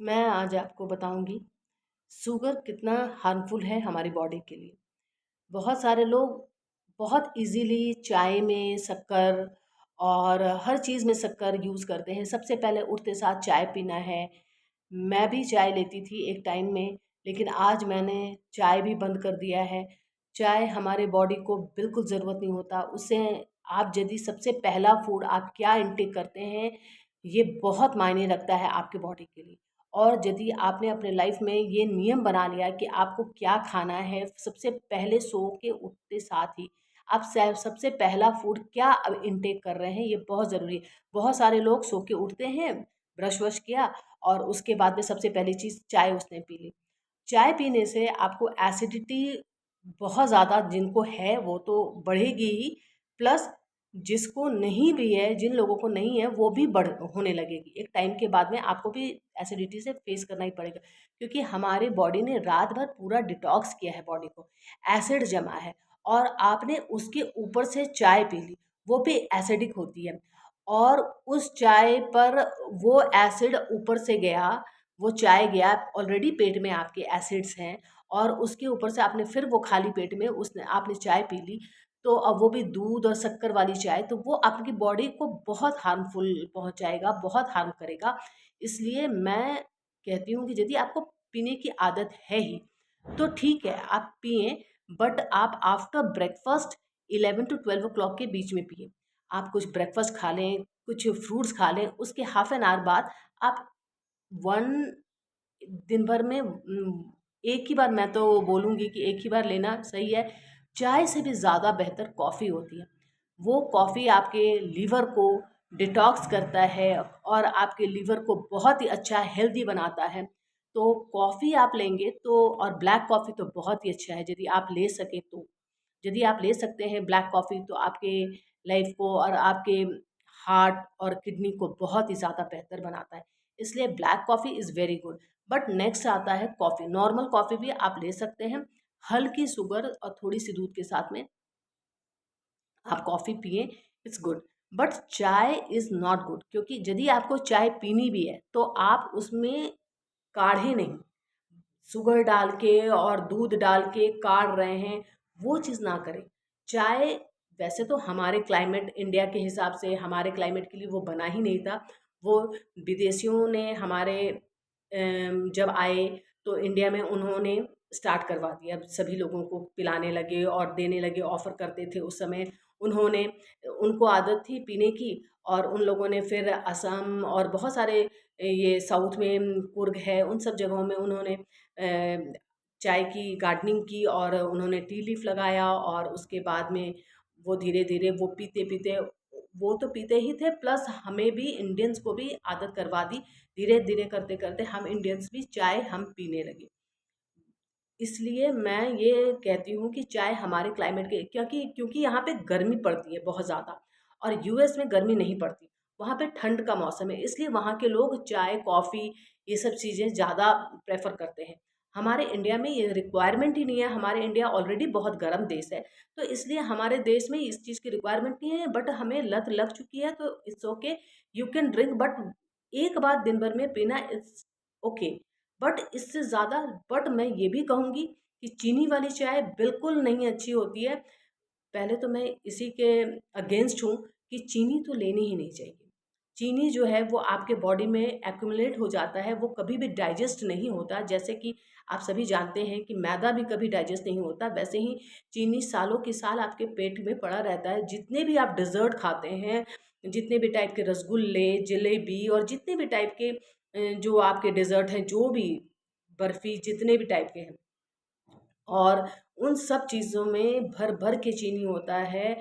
मैं आज आपको बताऊंगी शुगर कितना हार्मफुल है हमारी बॉडी के लिए। बहुत सारे लोग बहुत इजीली चाय में शक्कर और हर चीज़ में शक्कर यूज़ करते हैं। सबसे पहले उठते साथ चाय पीना है। मैं भी चाय लेती थी एक टाइम में, लेकिन आज मैंने चाय भी बंद कर दिया है। चाय हमारे बॉडी को बिल्कुल ज़रूरत नहीं होता उससे। आप यदि सबसे पहला फूड आप क्या इंटेक करते हैं, ये बहुत मायने रखता है आपके बॉडी के लिए। और यदि आपने अपने लाइफ में ये नियम बना लिया कि आपको क्या खाना है, सबसे पहले सो के उठते साथ ही आप सबसे पहला फूड क्या इनटेक कर रहे हैं, ये बहुत ज़रूरी है। बहुत सारे लोग सो के उठते हैं, ब्रश वश किया और उसके बाद में सबसे पहली चीज़ चाय उसने पी ली। चाय पीने से आपको एसिडिटी बहुत ज़्यादा जिनको है वो तो बढ़ेगी ही, प्लस जिसको नहीं भी है, जिन लोगों को नहीं है वो भी बढ़ होने लगेगी। एक टाइम के बाद में आपको भी एसिडिटी से फेस करना ही पड़ेगा, क्योंकि हमारी बॉडी ने रात भर पूरा डिटॉक्स किया है बॉडी को, एसिड जमा है और आपने उसके ऊपर से चाय पी ली, वो भी एसिडिक होती है। और उस चाय पर वो एसिड ऊपर से गया, वो चाय गया, ऑलरेडी पेट में आपके एसिड्स हैं और उसके ऊपर से आपने फिर वो खाली पेट में उसने आपने चाय पी ली, तो अब वो भी दूध और शक्कर वाली चाय, तो वो आपकी बॉडी को बहुत हार्मफुल पहुंचाएगा, बहुत हार्म करेगा। इसलिए मैं कहती हूँ कि यदि आपको पीने की आदत है ही तो ठीक है, आप पिए, बट आप आफ्टर ब्रेकफास्ट 11 to 12 o'clock के बीच में पिए। आप कुछ ब्रेकफास्ट खा लें, कुछ फ्रूट्स खा लें, उसके हाफ एन आवर बाद आप वन दिन भर में एक ही बार, मैं तो बोलूँगी कि एक ही बार लेना सही है। चाय से भी ज़्यादा बेहतर कॉफ़ी होती है। वो कॉफ़ी आपके लीवर को डिटॉक्स करता है और आपके लीवर को बहुत ही अच्छा हेल्दी बनाता है। तो कॉफ़ी आप लेंगे तो, और ब्लैक कॉफ़ी तो बहुत ही अच्छा है यदि आप ले सकें तो। यदि आप ले सकते हैं ब्लैक कॉफ़ी तो आपके लाइफ को और आपके हार्ट और किडनी को बहुत ही ज़्यादा बेहतर बनाता है। इसलिए black coffee is very good. But next आता है कॉफ़ी। नॉर्मल कॉफ़ी भी आप ले सकते हैं, हल्की शुगर और थोड़ी सी दूध के साथ में आप कॉफ़ी पिए, इट्स गुड। बट चाय इज़ नॉट गुड, क्योंकि यदि आपको चाय पीनी भी है तो आप उसमें काढ़े नहीं, शुगर डाल के और दूध डाल के काढ़ रहे हैं, वो चीज़ ना करें। चाय वैसे तो हमारे क्लाइमेट, इंडिया के हिसाब से हमारे क्लाइमेट के लिए वो बना ही नहीं था। वो विदेशियों ने हमारे जब आए तो इंडिया में उन्होंने स्टार्ट करवा दिया, सभी लोगों को पिलाने लगे और देने लगे, ऑफ़र करते थे उस समय। उन्होंने, उनको आदत थी पीने की और उन लोगों ने फिर असम और बहुत सारे ये साउथ में कुर्ग है, उन सब जगहों में उन्होंने चाय की गार्डनिंग की और उन्होंने टी लीफ लगाया और उसके बाद में वो धीरे-धीरे वो पीते-पीते, वो तो पीते ही थे, प्लस हमें भी इंडियंस को भी आदत करवा दी। धीरे-धीरे करते-करते हम इंडियंस भी चाय हम पीने लगे। इसलिए मैं ये कहती हूँ कि चाय हमारे क्लाइमेट के, क्योंकि क्योंकि यहाँ पे गर्मी पड़ती है बहुत ज़्यादा और यूएस में गर्मी नहीं पड़ती। वहाँ पे ठंड का मौसम है, इसलिए वहाँ के लोग चाय, कॉफ़ी ये सब चीज़ें ज़्यादा प्रेफ़र करते हैं। हमारे इंडिया में ये रिक्वायरमेंट ही नहीं है, हमारे इंडिया ऑलरेडी बहुत गर्म देश है, तो इसलिए हमारे देश में इस चीज़ की रिक्वायरमेंट नहीं है, बट हमें लत लग चुकी है तो it's okay, you can drink, but एक बार दिन भर में पीना इट्स ओके। बट इससे ज़्यादा, बट मैं ये भी कहूँगी कि चीनी वाली चाय बिल्कुल नहीं अच्छी होती है। पहले तो मैं इसी के अगेंस्ट हूँ कि चीनी तो लेनी ही नहीं चाहिए। चीनी जो है वो आपके बॉडी में एक्युमुलेट हो जाता है, वो कभी भी डाइजेस्ट नहीं होता। जैसे कि आप सभी जानते हैं कि मैदा भी कभी डाइजेस्ट नहीं होता, वैसे ही चीनी सालों के साल आपके पेट में पड़ा रहता है। जितने भी आप डेज़र्ट खाते हैं, जितने भी टाइप के रसगुल्ले, जलेबी और जितने भी टाइप के जो आपके डेज़र्ट हैं, जो भी बर्फ़ी, जितने भी टाइप के हैं, और उन सब चीज़ों में भर-भर के चीनी होता है।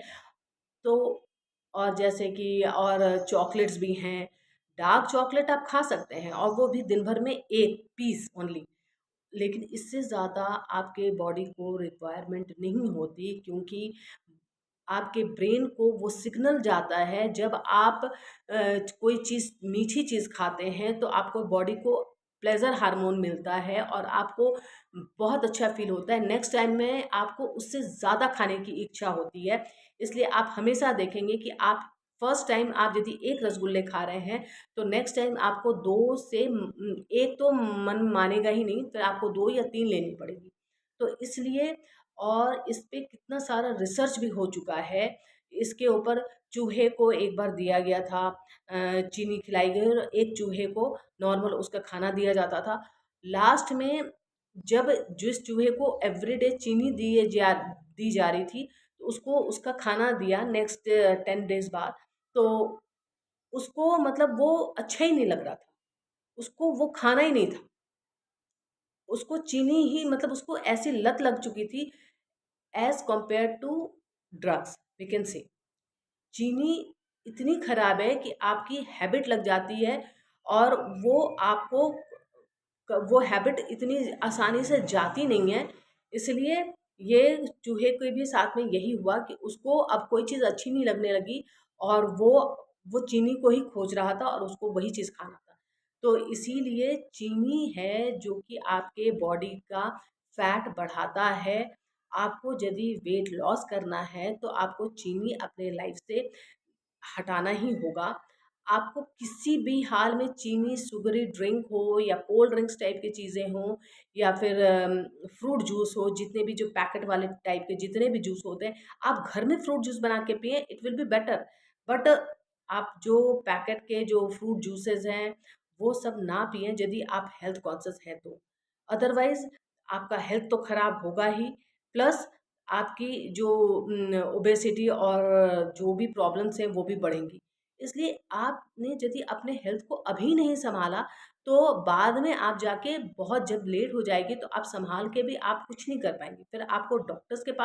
तो और जैसे कि और चॉकलेट्स भी हैं, डार्क चॉकलेट आप खा सकते हैं और वो भी दिन भर में 1 पीस ओनली। लेकिन इससे ज़्यादा आपके बॉडी को रिक्वायरमेंट नहीं होती, क्योंकि आपके ब्रेन को वो सिग्नल जाता है जब आप कोई चीज़, मीठी चीज़ खाते हैं तो आपको बॉडी को प्लेज़र हार्मोन मिलता है और आपको बहुत अच्छा फ़ील होता है। नेक्स्ट टाइम में आपको उससे ज़्यादा खाने की इच्छा होती है। इसलिए आप हमेशा देखेंगे कि आप फर्स्ट टाइम आप यदि एक रसगुल्ले खा रहे हैं तो नेक्स्ट टाइम आपको दो से एक तो मन मानेगा ही नहीं, फिर आपको दो या तीन लेनी पड़ेगी। तो इसलिए, और इस पे कितना सारा रिसर्च भी हो चुका है इसके ऊपर। चूहे को एक बार दिया गया था चीनी खिलाई गई और एक चूहे को नॉर्मल उसका खाना दिया जाता था। लास्ट में जब जिस चूहे को एवरीडे चीनी दी जा रही थी, तो उसको उसका खाना दिया नेक्स्ट 10 डेज बाद, तो उसको मतलब वो अच्छा ही नहीं लग रहा था, उसको वो खाना ही नहीं था, उसको चीनी ही मतलब उसको ऐसी लत लग चुकी थी as compare to drugs, we can say. चीनी इतनी खराब है कि आपकी हैबिट लग जाती है, और वो आपको वो हैबिट इतनी आसानी से जाती नहीं है। इसलिए ये चूहे के भी साथ में यही हुआ कि उसको अब कोई चीज़ अच्छी नहीं लगने लगी, और वो चीनी को ही खोज रहा था और उसको वही चीज़ खाना था। तो इसीलिए चीनी है जो कि आपके बॉडी का फैट बढ़ाता है। आपको यदि वेट लॉस करना है तो आपको चीनी अपने लाइफ से हटाना ही होगा। आपको किसी भी हाल में चीनी शुगरी ड्रिंक हो या कोल्ड ड्रिंक्स टाइप की चीज़ें हों, या फिर फ्रूट जूस हो, जितने भी जो पैकेट वाले टाइप के जितने भी जूस होते हैं, आप घर में फ्रूट जूस बना के पिएँ, it will be better. But आप जो पैकेट के जो फ्रूट जूसेस हैं, वो सब ना पिएँ यदि आप हेल्थ कॉन्शियस हैं तो। अदरवाइज़ आपका हेल्थ तो खराब होगा ही, प्लस आपकी जो ओबेसिटी और जो भी प्रॉब्लम्स हैं वो भी बढ़ेंगी। इसलिए आपने यदि अपने हेल्थ को अभी नहीं सँभाला, तो बाद में आप जाके बहुत जब लेट हो जाएगी तो आप सँभाल के भी आप कुछ नहीं कर पाएँगे। फिर आपको डॉक्टर्स के पास